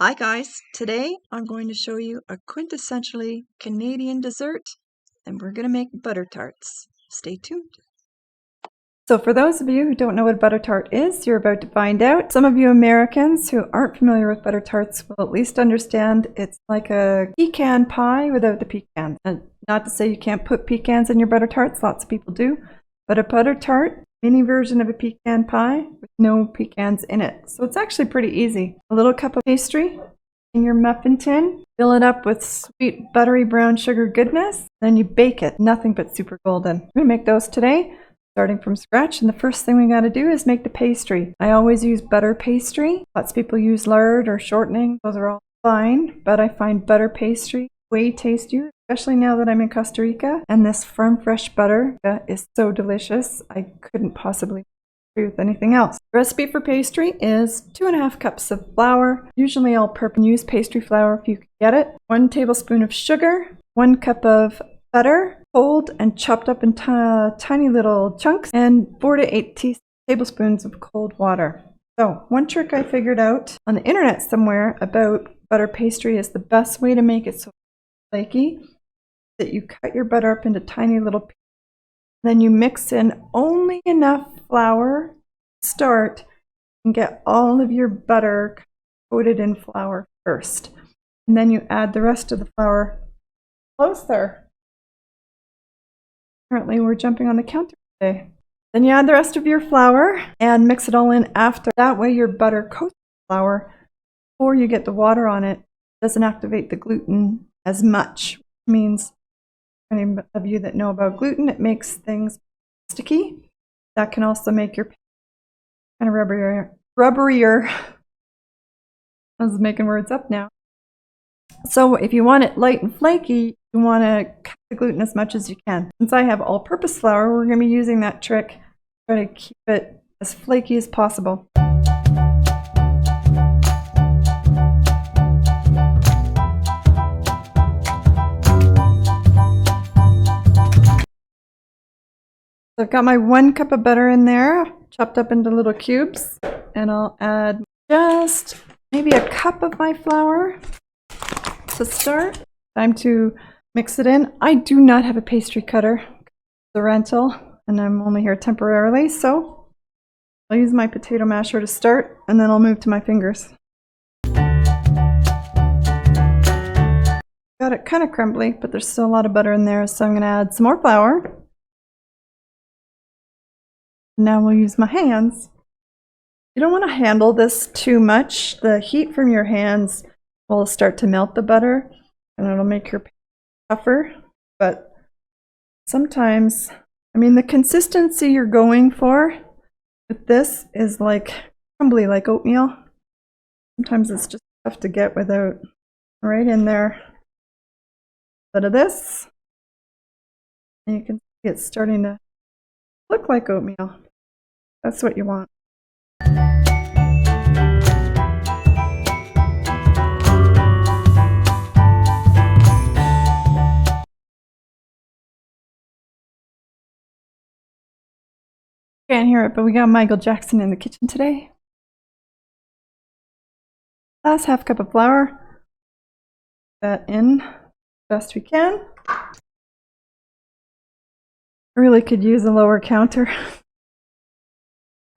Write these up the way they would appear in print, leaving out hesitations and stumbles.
Hi guys, today I'm going to show you a quintessentially Canadian dessert and we're going to make butter tarts. Stay tuned. So for those of you who don't know what butter tart is, you're about to find out. Some of you Americans who aren't familiar with butter tarts will at least understand it's like a pecan pie without the pecans. And not to say you can't put pecans in your butter tarts, lots of people do, but a butter tart, mini version of a pecan pie with no pecans in it. So it's actually pretty easy. A little cup of pastry in your muffin tin, fill it up with sweet buttery brown sugar goodness, then you bake it, nothing but super golden. We're gonna make those today, starting from scratch, and the first thing we gotta do is make the pastry. I always use butter pastry. Lots of people use lard or shortening, those are all fine, but I find butter pastry way tastier, especially now that I'm in Costa Rica, and this firm fresh butter is so delicious. I couldn't possibly agree with anything else. The recipe for pastry is 2.5 cups of flour, usually all-purpose. Use pastry flour if you can get it. 1 tablespoon of sugar, 1 cup of butter, cold and chopped up in tiny little chunks, and 4 to 8 tablespoons of cold water. So one trick I figured out on the internet somewhere about butter pastry is the best way to make it so flaky, that you cut your butter up into tiny little pieces. Then you mix in only enough flour to start and get all of your butter coated in flour first. And then you add the rest of the flour closer. Apparently we're jumping on the counter today. Then you add the rest of your flour and mix it all in after. That way your butter coats the flour before you get the water on it. It doesn't activate the gluten as much, which means any of you that know about gluten, it makes things sticky. That can also make your kind of rubberier. I was making words up now. So if you want it light and flaky, you want to cut the gluten as much as you can. Since I have all-purpose flour, we're going to be using that trick to try to keep it as flaky as possible. So I've got my 1 cup of butter in there, chopped up into little cubes, and I'll add just maybe a cup of my flour to start. Time to mix it in. I do not have a pastry cutter. It's a rental, and I'm only here temporarily, so I'll use my potato masher to start, and then I'll move to my fingers. Got it kind of crumbly, but there's still a lot of butter in there, so I'm going to add some more flour. Now we'll use my hands. You don't want to handle this too much. The heat from your hands will start to melt the butter and it'll make your paste tougher. But sometimes, I mean, the consistency you're going for with this is like crumbly, like oatmeal. Sometimes it's just tough to get without right in there. A bit of this, and you can see it's starting to look like oatmeal. That's what you want. Can't hear it, but we got Michael Jackson in the kitchen today. Last half cup of flour. That in as best we can. I really could use a lower counter.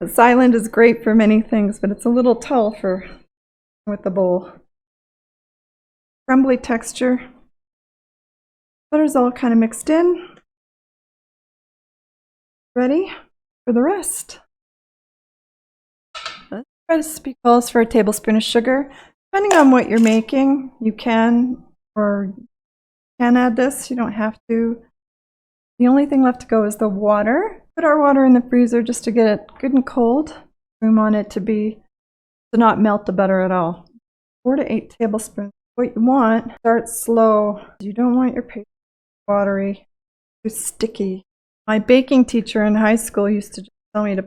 The Silent is great for many things, but it's a little tall for with the bowl. Crumbly texture. Butter's all kind of mixed in. Ready for the rest. The recipe calls for a tablespoon of sugar. Depending on what you're making, you can add this. You don't have to. The only thing left to go is the water. Put our water in the freezer just to get it good and cold. Room on it to not melt the butter at all. 4 to 8 tablespoons. What you want, start slow. You don't want your paste watery, too sticky. My baking teacher in high school used to just tell me to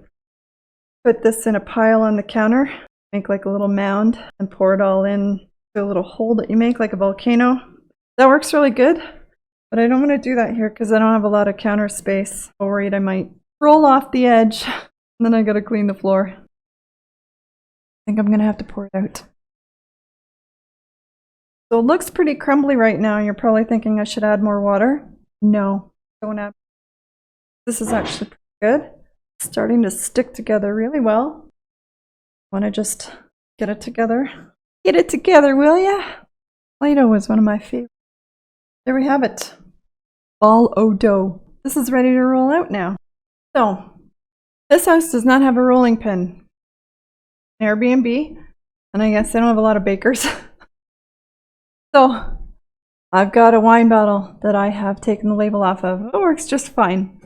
put this in a pile on the counter, make like a little mound, and pour it all in to a little hole that you make like a volcano. That works really good. But I don't want to do that here because I don't have a lot of counter space. I'm worried I might roll off the edge and then I gotta clean the floor. I think I'm gonna have to pour it out. So it looks pretty crumbly right now. You're probably thinking I should add more water. No, don't add. This is actually pretty good. It's starting to stick together really well. Want to just get it together. Get it together, will ya? Play-Doh was one of my favorites. There we have it. Ball o' dough. This is ready to roll out now. So, this house does not have a rolling pin. Airbnb, and I guess they don't have a lot of bakers. So, I've got a wine bottle that I have taken the label off of. It works just fine.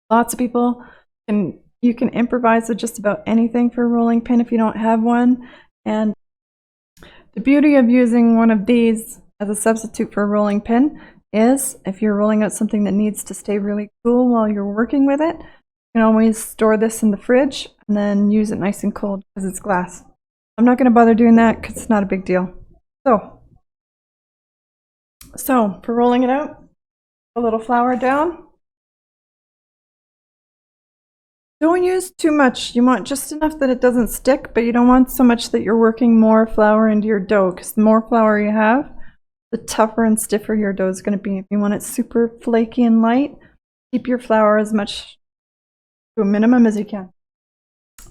Lots of people you can improvise with just about anything for a rolling pin if you don't have one. And the beauty of using one of these as a substitute for a rolling pin is if you're rolling out something that needs to stay really cool while you're working with it, you can always store this in the fridge and then use it nice and cold because it's glass. I'm not going to bother doing that because it's not a big deal. So for rolling it out, a little flour down. Don't use too much. You want just enough that it doesn't stick, but you don't want so much that you're working more flour into your dough, because the more flour you have, the tougher and stiffer your dough is going to be. If you want it super flaky and light, keep your flour as much to a minimum as you can.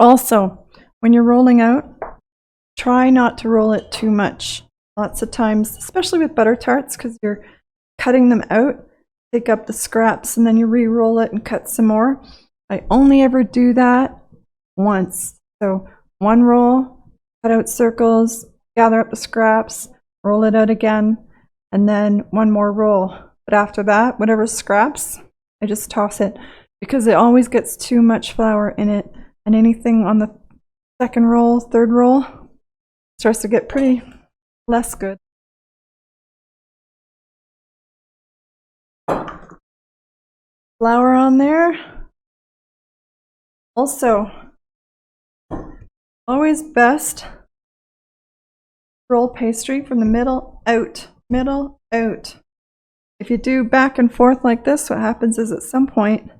Also, when you're rolling out, try not to roll it too much. Lots of times, especially with butter tarts, because you're cutting them out, take up the scraps and then you re-roll it and cut some more. I only ever do that once. So one roll, cut out circles, gather up the scraps, roll it out again, and then one more roll. But after that, whatever scraps, I just toss it because it always gets too much flour in it, and anything on the second roll, third roll starts to get pretty less good. Flour on there. Also, always best roll pastry from the middle out, middle out. If you do back and forth like this, what happens is at some point,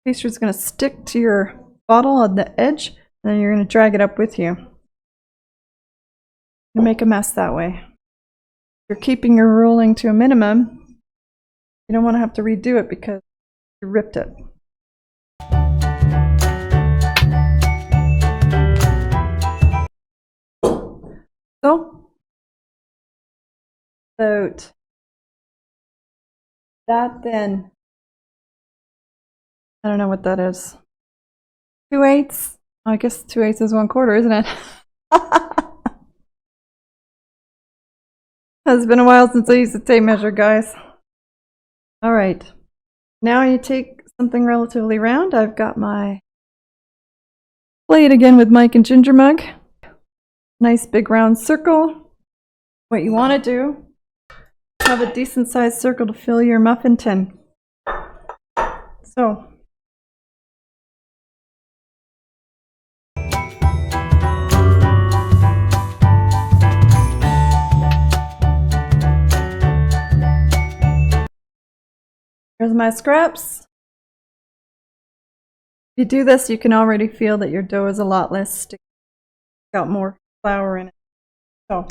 pastry is going to stick to your bottle on the edge, and then you're going to drag it up with you. You make a mess that way. If you're keeping your rolling to a minimum, you don't want to have to redo it because you ripped it. So, about that then, I don't know what that is. 2/8? I guess 2/8 is 1/4, isn't it? It's been a while since I used a tape measure, guys. All right, now you take something relatively round. I've got my plate again with Mike and Ginger mug. Nice big round circle. What you want to do is have a decent sized circle to fill your muffin tin. So here's my scraps. If you do this, you can already feel that your dough is a lot less sticky. Got more flour in it. So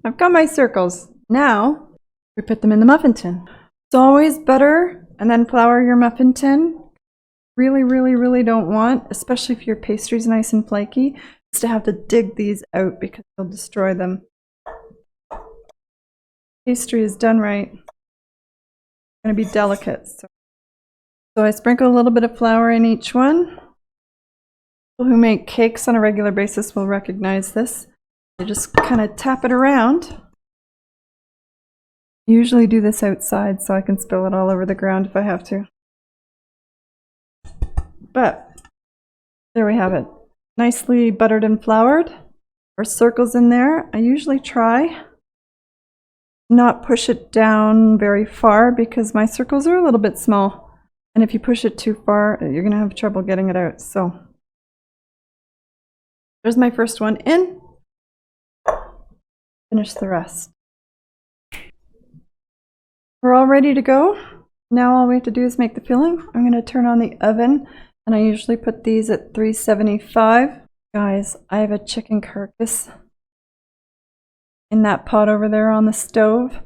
I've got my circles. Now we put them in the muffin tin. It's always butter and then flour your muffin tin. Really don't want, especially if your pastry's nice and flaky, is to have to dig these out because they'll destroy them. Pastry is done right. It's going to be delicate. So I sprinkle a little bit of flour in each one. People who make cakes on a regular basis will recognize this. You just kind of tap it around. I usually do this outside so I can spill it all over the ground if I have to. But there we have it. Nicely buttered and floured. Our circles in there. I usually try not push it down very far because my circles are a little bit small. And if you push it too far, you're going to have trouble getting it out. So there's my first one in. Finish the rest. We're all ready to go. Now all we have to do is make the filling. I'm going to turn on the oven, and I usually put these at 375. Guys, I have a chicken carcass in that pot over there on the stove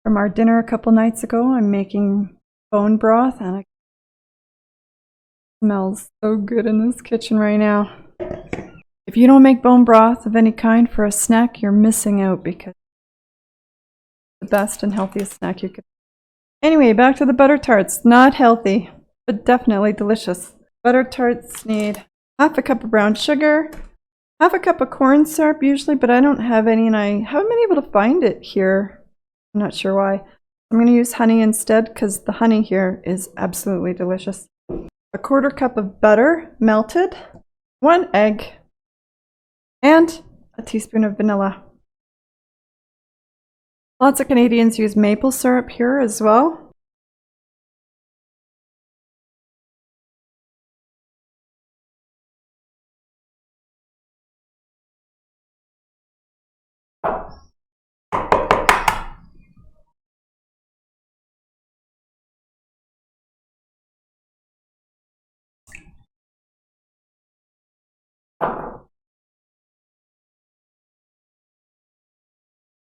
from our dinner a couple nights ago. I'm making bone broth, and it smells so good in this kitchen right now. If you don't make bone broth of any kind for a snack, you're missing out, because it's the best and healthiest snack you could. Anyway, back to the butter tarts. Not healthy, but definitely delicious. Butter tarts need half a cup of brown sugar, half a cup of corn syrup usually, but I don't have any, and I haven't been able to find it here. I'm not sure why. I'm going to use honey instead, because the honey here is absolutely delicious. A quarter cup of butter melted, 1 egg, and a teaspoon of vanilla. Lots of Canadians use maple syrup here as well.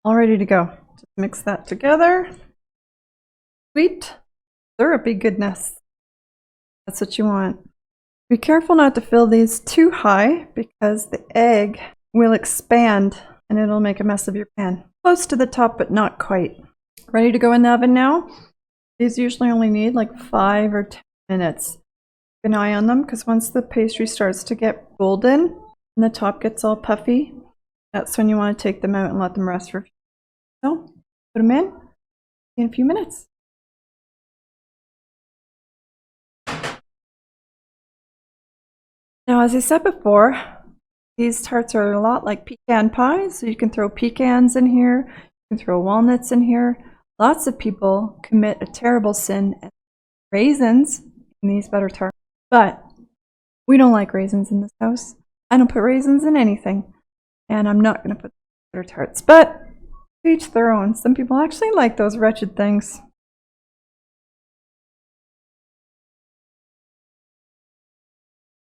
All ready to go. Just mix that together. Sweet, syrupy goodness. That's what you want. Be careful not to fill these too high, because the egg will expand and it'll make a mess of your pan. Close to the top, but not quite. Ready to go in the oven now. These usually only need like 5 or 10 minutes. Keep an eye on them, because once the pastry starts to get golden and the top gets all puffy, that's when you want to take them out and let them rest for a few minutes. So, put them in a few minutes. Now, as I said before, these tarts are a lot like pecan pies, so you can throw pecans in here, you can throw walnuts in here. Lots of people commit a terrible sin and raisins in these butter tarts, but we don't like raisins in this house. I don't put raisins in anything, and I'm not going to put butter tarts, but to each their own. Some people actually like those wretched things.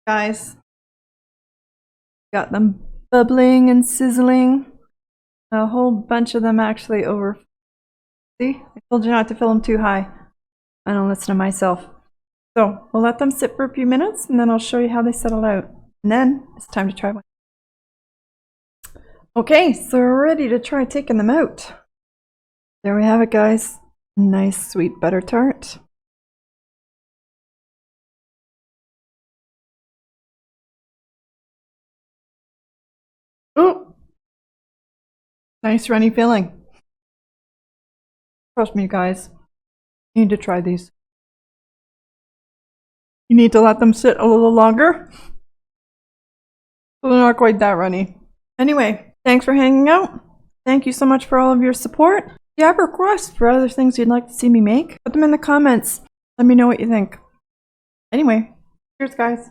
Guys, got them bubbling and sizzling. A whole bunch of them actually over. See, I told you not to fill them too high. I don't listen to myself. So we'll let them sit for a few minutes, and then I'll show you how they settle out. And then it's time to try one. Okay, so we're ready to try taking them out. There we have it, guys. Nice sweet butter tart. Oh, nice runny filling. Trust me, guys. You need to try these. You need to let them sit a little longer, so they're not quite that runny. Anyway, thanks for hanging out. Thank you so much for all of your support. If you have requests for other things you'd like to see me make, put them in the comments. Let me know what you think. Anyway, cheers, guys.